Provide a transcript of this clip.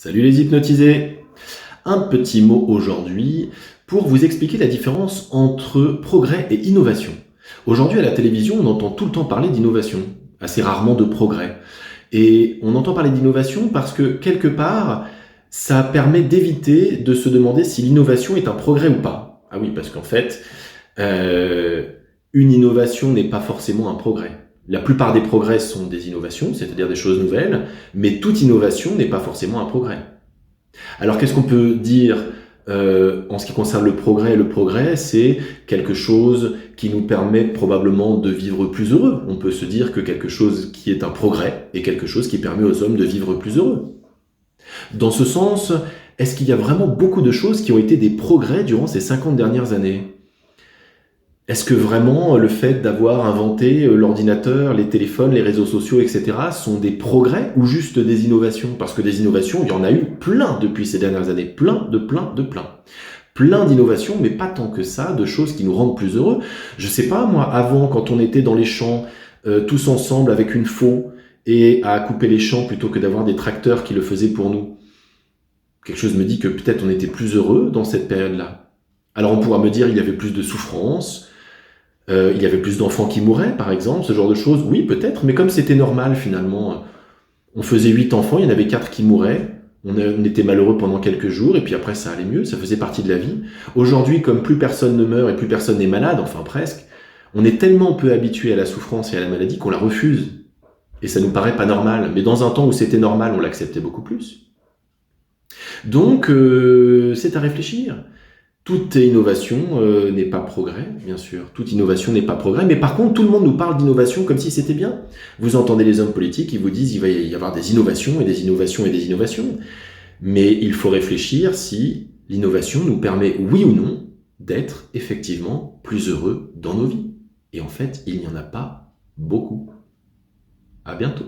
Salut les hypnotisés! Un petit mot aujourd'hui pour vous expliquer la différence entre progrès et innovation. Aujourd'hui à la télévision, on entend tout le temps parler d'innovation, assez rarement de progrès. Et on entend parler d'innovation parce que quelque part, ça permet d'éviter de se demander si l'innovation est un progrès ou pas. Ah oui, parce qu'en fait, euh, une innovation n'est pas forcément un progrès. La plupart des progrès sont des innovations, c'est-à-dire des choses nouvelles, mais toute innovation n'est pas forcément un progrès. Alors qu'est-ce qu'on peut dire en ce qui concerne le progrès? Le progrès, c'est quelque chose qui nous permet probablement de vivre plus heureux. On peut se dire que quelque chose qui est un progrès est quelque chose qui permet aux hommes de vivre plus heureux. Dans ce sens, est-ce qu'il y a vraiment beaucoup de choses qui ont été des progrès durant ces 50 dernières années? Est-ce que vraiment le fait d'avoir inventé l'ordinateur, les téléphones, les réseaux sociaux, etc. sont des progrès ou juste des innovations? Parce que des innovations, il y en a eu plein depuis ces dernières années, plein. Plein d'innovations, mais pas tant que ça, de choses qui nous rendent plus heureux. Je sais pas, moi, avant, quand on était dans les champs, tous ensemble avec une faux, et à couper les champs plutôt que d'avoir des tracteurs qui le faisaient pour nous, quelque chose me dit que peut-être on était plus heureux dans cette période-là. Alors on pourra me dire il y avait plus de souffrance, il y avait plus d'enfants qui mouraient, par exemple, ce genre de choses. Oui, peut-être, mais comme c'était normal finalement, on faisait 8 enfants, il y en avait 4 qui mouraient, on était malheureux pendant quelques jours, et puis après ça allait mieux, ça faisait partie de la vie. Aujourd'hui, comme plus personne ne meurt et plus personne n'est malade, enfin presque, on est tellement peu habitué à la souffrance et à la maladie qu'on la refuse. Et ça nous paraît pas normal. Mais dans un temps où c'était normal, on l'acceptait beaucoup plus. Donc, c'est à réfléchir. Toute innovation n'est pas progrès, bien sûr. Toute innovation n'est pas progrès. Mais par contre, tout le monde nous parle d'innovation comme si c'était bien. Vous entendez les hommes politiques qui vous disent il va y avoir des innovations et des innovations et des innovations. Mais il faut réfléchir si l'innovation nous permet, oui ou non, d'être effectivement plus heureux dans nos vies. Et en fait, il n'y en a pas beaucoup. À bientôt.